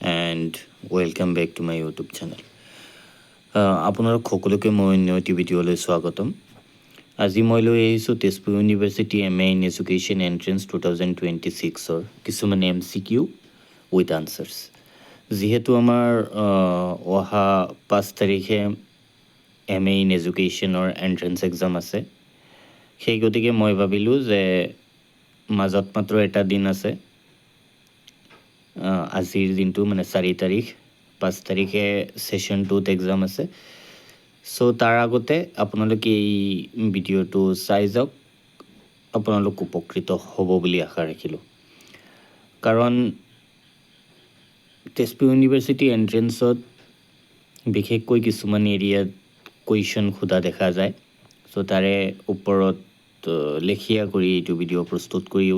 and welcome back to my YouTube channel. আপোনালোক সকলোকে মই অন্য এটি ভিডিঅ'লৈ স্বাগতম। আজি মই লৈ আহিছোঁ Tezpur university MA in Education Entrance 2026-ৰ কিছুমান MCQ উইথ আনচাৰ্ছ। যিহেতু আমাৰ অহা 5 তাৰিখে MA in Education-ৰ এণ্ট্ৰেঞ্চ এক্সাম আছে, সেই গতিকে মই ভাবিলোঁ যে মাজত মাত্ৰ এটা দিন আছে। আজিৰ দিনটো মানে 4 তাৰিখ, 5 তাৰিখে ছেশ্যন 2ত এক্সাম আছে। চ' তাৰ আগতে আপোনালোকে এই ভিডিঅ'টো চাই যাওক, আপোনালোক উপকৃত হ'ব বুলি আশা ৰাখিলোঁ। কাৰণ তেজপুৰ ইউনিভাৰ্চিটি এণ্ট্ৰেঞ্চত বিশেষকৈ কিছুমান এৰিয়াত কুৱেশ্যন সোধা দেখা যায়। চ' তাৰে ওপৰত লেখীয়া কৰি এইটো ভিডিঅ' প্ৰস্তুত কৰি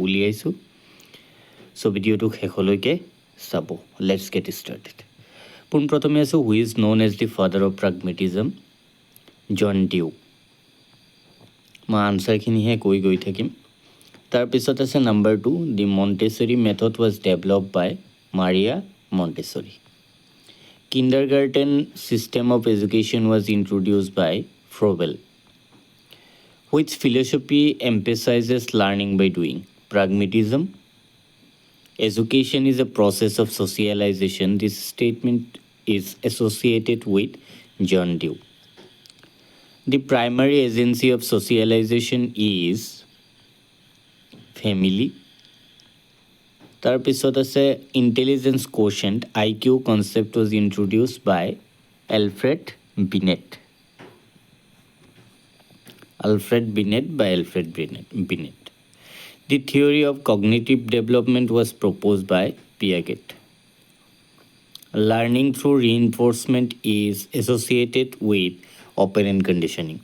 উলিয়াইছোঁ। চ' ভিডিঅ'টোক শেষলৈকে চাব। Let's get started. পোনপ্ৰথমে আছোঁ who is known as the father of pragmatism, John Dewey. মই আনচাৰখিনিহে কৈ গৈ থাকিম। তাৰপিছত আছে number 2, the Montessori method was develop by Maria Montessori. Kindergarten system of education was introduce by Froebel. Which philosophy emphasises learning by doing, pragmatism. Education is a process of socialization. This statement is associated with John Dewey. The primary agency of socialization is family. তাৰপিছত আছে intelligence quotient, IQ concept was introduced by Alfred Binet. The theory of cognitive development was proposed by Piaget. Learning through reinforcement is associated with operant conditioning.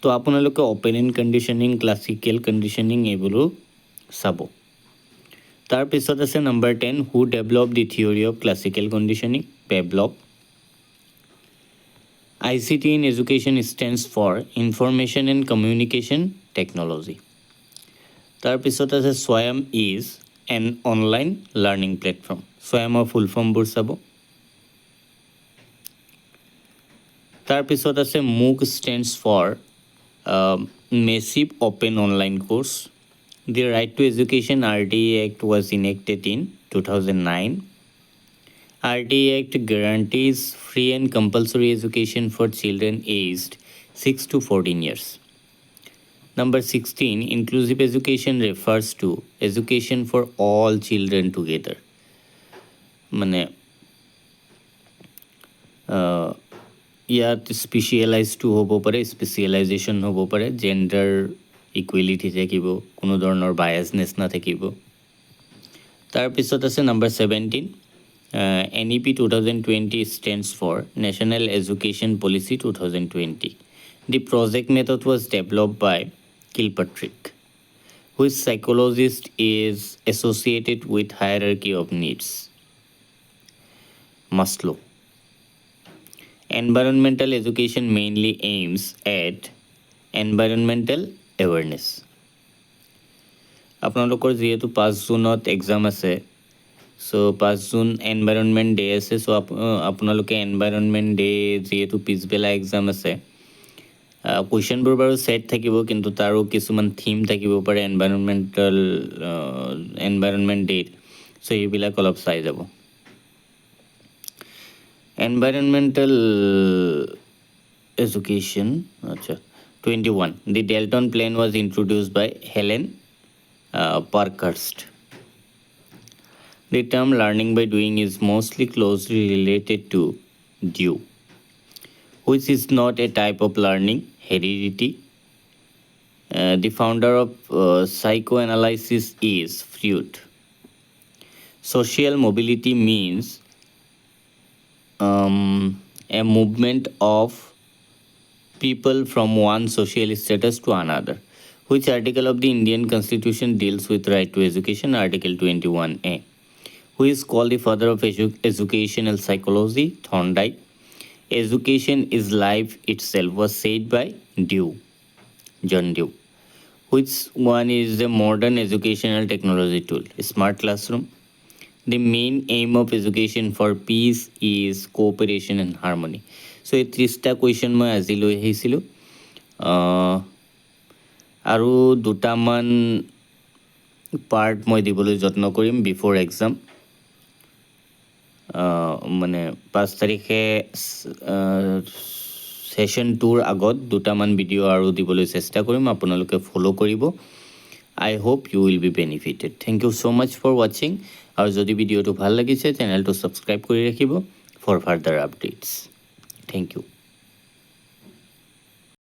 তো আপোনালোকে operant conditioning, classical conditioning এইবোৰো চাব। তাৰপিছত আছে number 10, who developed the theory of classical conditioning, Pavlov. ICT in education stands for Information and Communication Technology. তাৰপিছত আছে Swayam is an online learning platform. স্বয়মৰ full ফৰ্মবোৰ চাব। তাৰপিছত আছে MOOC stands for Massive Open Online Course. The Right to Education RTE Act was enacted in 2009. RTE Act guarantees free and compulsory education for children aged 6 to 14 years. Number 16, inclusive education refers to education for all children together. মানে ইয়াত স্পেচিয়েলাইজটো হ'ব পাৰে, specialisation হ'ব পাৰে, gender equality থাকিব, কোনো ধৰণৰ বায়াছনেছ নাথাকিব। তাৰপিছত আছে number 17, NEP 2020 stands for National Education Policy 2020. The project method was developed by Kilpatrick, whose psychologist is associated with hierarchy of needs, Maslow. Environmental education mainly aims at environmental awareness. আপোনালোকৰ যিহেতু 5 জুনত exam আছে, চ' 5 June environment day আছে। চ' আপোনালোকে environment day যিহেতু পিছবেলা exam আছে, কুৱেশ্যনবোৰ বাৰু ছেট থাকিব, কিন্তু তাৰো কিছুমান থিম থাকিব পাৰে এনভাইৰনমেণ্ট ডেত। চ' এইবিলাক অলপ চাই যাব। এনভাইৰনমেণ্টেল এডুকেশ্যন, আচ্ছা 21, the Dalton plan was introduce by Helen Parkhurst. The term learning by doing is mostly closely related to due, which is not a type of learning, heredity. The founder of psychoanalysis is Freud. Social mobility means a movement of people from one social status to another. Which article of the Indian Constitution deals with right to education? Article 21A. Who is called the father of educational psychology? Thorndike. Education is life itself was said by John Dewey. Which one is the modern educational technology tool? Smart classroom. The main aim of education for peace is cooperation and harmony. So এই 30টা question মই আজি লৈ আহিছিলোঁ আৰু দুটামান part মই দিবলৈ যত্ন কৰিম বিফ'ৰ এক্সাম মানে 5 তাৰিখে সেশ্যন 2ৰ আগত দুটামান ভিডিঅ' আৰু দিবলৈ চেষ্টা কৰিম আপোনালোকে ফ'ল' কৰিব I hope you will be benefited. Thank you so much for watching. আৰু যদি ভিডিঅ'টো ভাল লাগিছে চেনেলটো সাবস্ক্ৰাইব কৰি ৰাখিব for further updates. Thank you.